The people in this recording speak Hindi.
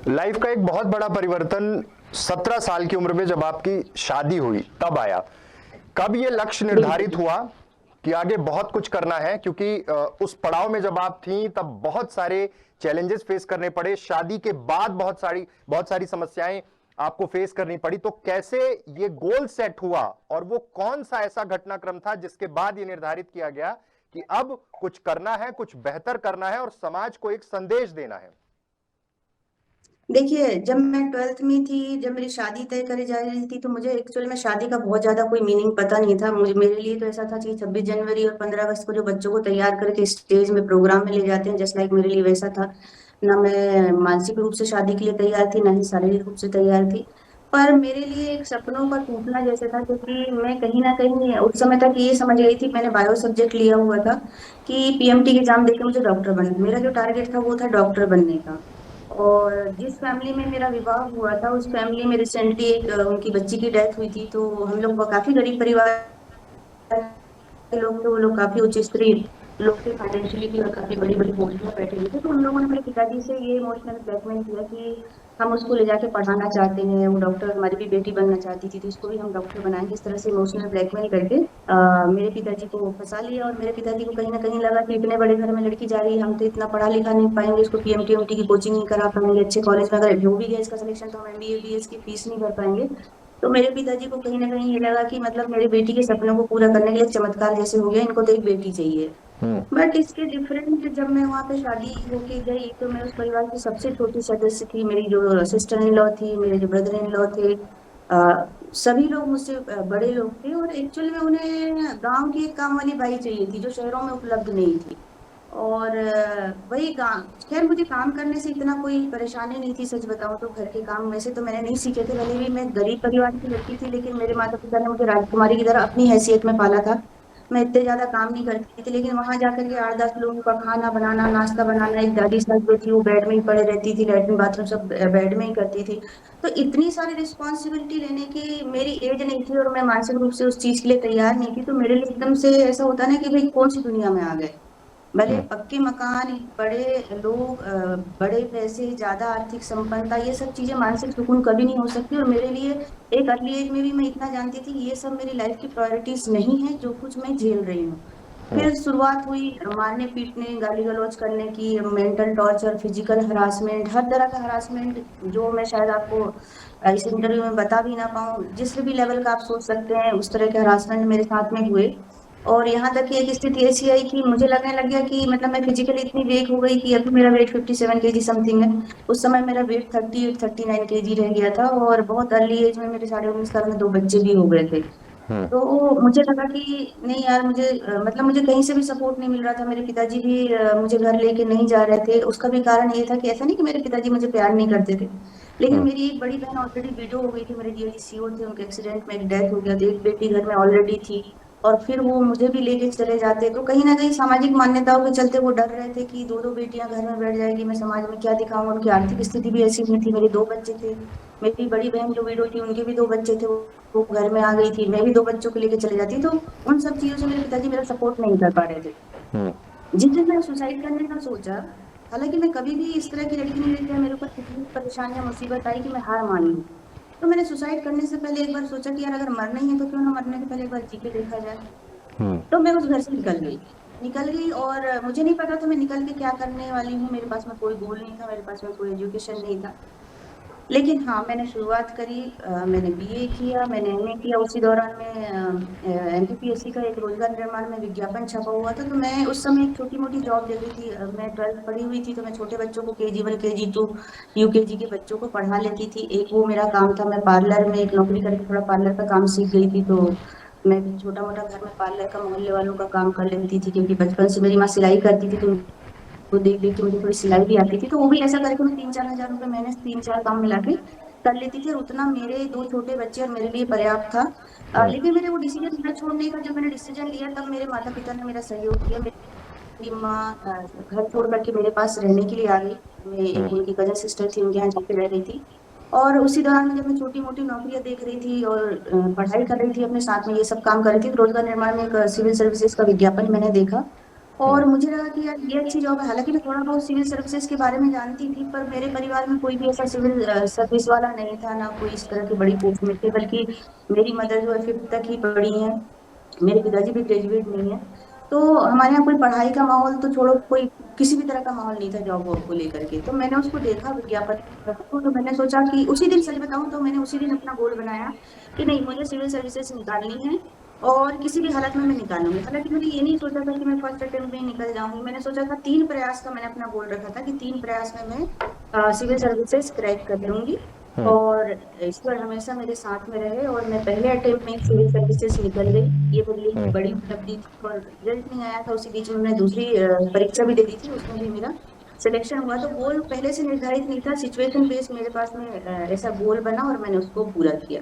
लाइफ का एक बहुत बड़ा परिवर्तन 17 साल की उम्र में जब आपकी शादी हुई तब आया। कब ये लक्ष्य निर्धारित बिल्कुल। हुआ कि आगे बहुत कुछ करना है, क्योंकि उस पड़ाव में जब आप थी तब बहुत सारे चैलेंजेस फेस करने पड़े, शादी के बाद बहुत सारी समस्याएं आपको फेस करनी पड़ी। तो कैसे ये गोल सेट हुआ और वो कौन सा ऐसा घटनाक्रम था जिसके बाद ये निर्धारित किया गया कि अब कुछ करना है, कुछ बेहतर करना है और समाज को एक संदेश देना है? देखिए, जब मैं 12th में थी, जब मेरी शादी तय करी जा रही थी, तो मुझे एक्चुअल में शादी का बहुत ज्यादा कोई मीनिंग पता नहीं था। मुझे मेरे लिए तो ऐसा था कि 26 जनवरी और 15 अगस्त को जो बच्चों को तैयार करके स्टेज में प्रोग्राम में ले जाते हैं, जस्ट लाइक मेरे लिए वैसा था। ना मैं मानसिक रूप से शादी के लिए तैयार थी, ना ही शारीरिक रूप से तैयार थी। पर मेरे लिए एक सपनों का टूटना जैसे था, क्योंकि मैं कहीं ना कहीं उस समय तक ये समझ गई थी, मैंने बायो सब्जेक्ट लिया हुआ था कि पीएमटी एग्जाम देके मुझे डॉक्टर बनना, मेरा जो टारगेट था वो था डॉक्टर बनने का। और जिस फैमिली में मेरा विवाह हुआ था, उस फैमिली में रिसेंटली एक उनकी बच्ची की डेथ हुई थी। तो हम लोग काफी गरीब परिवार के लोग थे, वो लोग काफी उच्च स्तरीय लोग थे, फाइनेंशियली भी, और काफी बड़ी बड़ी पोस्ट में बैठे हुए थे। तो उन लोगों ने मेरे पिताजी से ये इमोशनल ब्लैकमेल किया कि हम उसको ले जाके पढ़ाना चाहते हैं, वो डॉक्टर, हमारी भी बेटी बनना चाहती थी, तो इसको भी हम डॉक्टर बनाएंगे। इस तरह से इमोशनल ब्लैकमेल करके मेरे पिताजी को फंसा लिया। और मेरे पिताजी को कहीं ना कहीं लगा कि इतने बड़े घर में लड़की जा रही है, हम तो इतना पढ़ा लिखा नहीं पाएंगे, इसको पीएमटी एमटी की कोचिंग नहीं करा पाएंगे, अच्छे कॉलेज में अगर हो भी गया इसका सिलेक्शन तो हम एमबीए बीएस की फीस नहीं भर पाएंगे। तो मेरे पिताजी को कहीं ना कहीं ये लगा कि मतलब मेरी बेटी के सपनों को पूरा करने के लिए चमत्कार जैसे हो गया, इनको तो एक बेटी चाहिए। हम्म। बट इसके डिफरेंट, जब मैं वहां पे शादी होके गई, तो मैं उस परिवार की सबसे छोटी सदस्य थी। मेरी जो सिस्टर इन लॉ थी, मेरे जो ब्रदर इन लॉ थे, सभी लोग मुझसे बड़े लोग थे, और एक्चुअली में उन्हें गांव की एक काम वाली बाई चाहिए थी जो शहरों में उपलब्ध नहीं थी। और वही काम, खैर मुझे काम करने से इतना कोई परेशानी नहीं थी, सच बताऊं तो घर के काम वैसे तो मैंने नहीं सीखे थे, भले भी मैं गरीब परिवार की लड़की थी, लेकिन मेरे माता पिता ने मुझे राजकुमारी की तरह अपनी हैसियत में पाला था। मैं इतने ज्यादा काम नहीं करती थी, लेकिन वहां जाकर के 8-10 लोगों का खाना बनाना, नाश्ता बनाना, एक दादी सास जो थी वो बेड में ही पड़े रहती थी, लैट्रिन बाथरूम सब बेड में ही करती थी। तो इतनी सारी रिस्पॉन्सिबिलिटी लेने की मेरी एज नहीं थी, और मैं मानसिक रूप से उस चीज के लिए तैयार नहीं थी। तो मेरे लिए एकदम से ऐसा होता ना कि भाई कौन सी दुनिया में आ गए। भले हम्म। पक्के मकान, बड़े लोग, बड़े पैसे, ज्यादा आर्थिक संपन्नता, ये सब चीजें मानसिक सुकून कभी नहीं हो सकती। और मेरे लिए एक अर्ली एज में भी मैं इतना जानती थी कि ये सब मेरी लाइफ की प्रायोरिटीज नहीं है, जो कुछ मैं झेल रही हूँ। हम्म। फिर शुरुआत हुई मारने पीटने, गाली गलौज करने की, मेंटल टॉर्चर, फिजिकल हरासमेंट, हर तरह का हरासमेंट, जो मैं शायद आपको इस इंटरव्यू में बता भी ना पाऊँ। जिस भी लेवल का आप सोच सकते हैं उस तरह के हरासमेंट मेरे साथ में हुए। और यहाँ तक कि एक स्थिति ऐसी आई कि मुझे लगने लग गया कि मतलब मैं फिजिकली इतनी वीक हो गई कि अभी मेरा वेट 57 kg समथिंग है। उस समय मेरा वेट 38-39 kg रह गया था, और बहुत अर्ली एज में, मेरे 19.5 साल में 2 बच्चे भी हो गए थे। हम्म। तो मुझे लगा कि नहीं यार, मुझे मतलब मुझे कहीं से भी सपोर्ट नहीं मिल रहा था। मेरे पिताजी भी मुझे घर लेके नहीं जा रहे थे। उसका भी कारण ये था कि ऐसा नहीं कि मेरे पिताजी मुझे प्यार नहीं करते थे, लेकिन हम्म। मेरी एक बड़ी बहन ऑलरेडी विडो हो गई थी, मेरे जिया जी सीओ थे, उनके एक्सीडेंट में एक डेथ हो गया था, एक बेटी घर में ऑलरेडी थी। और फिर वो मुझे भी लेके चले जाते, तो कहीं ना कहीं सामाजिक मान्यताओं के चलते वो डर रहे थे कि दो दो बेटियां घर में बैठ जाएगी, मैं समाज में क्या दिखाऊंगा। उनकी आर्थिक स्थिति भी ऐसी नहीं थी, मेरे 2 बच्चे थे। मेरी बड़ी बहन जो विडो थी, उनके भी 2 बच्चे थे, वो घर में आ गई थी, मैं भी 2 बच्चों को लेके चले जाती। तो उन सब चीजों से मेरे पिताजी मेरा सपोर्ट नहीं कर पा रहे थे। हम्म। जिस दिन मैंने सुसाइड करने का सोचा, हालांकि मैं कभी भी इस तरह की लड़की नहीं रही थी, मेरे ऊपर कितनी परेशानियां मुसीबत आई कि मैं हार मान लूं। तो मैंने सुसाइड करने से पहले एक बार सोचा कि यार अगर मरना ही है तो क्यों ना मरने से पहले एक बार जी के देखा जाए। हम्म। तो मैं उस घर से निकल गई, और मुझे नहीं पता था मैं निकल के क्या करने वाली हूँ। मेरे पास में कोई गोल नहीं था, मेरे पास में कोई एजुकेशन नहीं था। लेकिन हाँ, मैंने शुरुआत करी, मैंने बीए किया, मैंने एमए किया। उसी दौरान में एमपीपीएससी का एक रोजगार निर्माण में विज्ञापन छपा हुआ था, तो मैं उस समय एक छोटी मोटी जॉब ले रही थी। मैं 12th पढ़ी हुई थी, तो मैं छोटे बच्चों को KG 1 KG 2 यूकेजी के बच्चों को पढ़ा लेती थी। एक वो मेरा काम था। मैं पार्लर में एक नौकरी करके थोड़ा पार्लर का काम सीख गई थी, तो मैं छोटा मोटा घर में पार्लर का, मोहल्ले वालों का काम कर लेती थी, क्योंकि बचपन से मेरी माँ सिलाई करती थी, तो वो देख देख के मुझे थोड़ी सिलाई भी आती थी। तो वो भी ऐसा करके मैं 3-4 हज़ार रुपए महीने से 3-4 काम मिला के कर लेती थी, और उतना मेरे 2 छोटे बच्चे और मेरे लिए पर्याप्त था। हम्म। लेकिन मेरे वो डिसीजन न छोड़ने का, जब मैंने डिसीजन लिया, तब मेरे माता पिता ने मेरा सहयोग किया। मेरी माँ घर छोड़ करके मेरे पास रहने के लिए आ गई। मैं हम्म। एक उनकी कजन सिस्टर थी, उनके यहाँ जाके रह रही थी। और उसी दौरान में जब मैं छोटी मोटी नौकरियां देख रही थी और पढ़ाई कर रही थी, अपने साथ में ये सब काम कर रही थी, तो रोजगार निर्माण में एक सिविल सर्विसेज का विज्ञापन मैंने देखा। और मुझे लगा कि यार ये अच्छी जॉब है। हालांकि मैं थोड़ा बहुत सिविल सर्विसेज के बारे में जानती थी, पर मेरे परिवार में कोई भी ऐसा सिविल सर्विस वाला नहीं था, ना कोई इस तरह की बड़ी पोस्ट में थे। बल्कि मेरी मदर जो है 5th तक ही पढ़ी है, मेरे पिताजी भी ग्रेजुएट नहीं है। तो हमारे यहाँ कोई पढ़ाई का माहौल तो छोड़ो, कोई किसी भी तरह का माहौल नहीं था जॉब वॉब को लेकर के। तो मैंने उसको देखा विज्ञापन, तो मैंने सोचा कि उसी दिन, सच बताऊं तो मैंने उसी दिन अपना गोल बनाया कि नहीं, मुझे सिविल सर्विसेज निकालनी है और किसी भी हालत में मैं निकालूंगी। हालांकि मैंने ये नहीं सोचा था कि मैं फर्स्ट अटेम्प्ट में ही निकल जाऊंगी। मैंने सोचा था 3 प्रयास का, मैंने अपना गोल रखा था कि 3 प्रयास में मैं सिविल सर्विसेज क्रैक कर लूंगी। और ईश्वर हमेशा मेरे साथ में रहे और मैं पहले अटेम्प्ट में सिविल सर्विसेज निकल गई। ये मेरे लिए एक हम्म। बड़ी उपलब्धि थी। और रिजल्ट नहीं आया था, उसी बीच में मैं दूसरी परीक्षा भी दे दी थी, उसमें भी मेरा सिलेक्शन हुआ। तो गोल पहले से निर्धारित नहीं था, सिचुएशन बेस्ड मेरे पास में ऐसा गोल बना और मैंने उसको पूरा किया।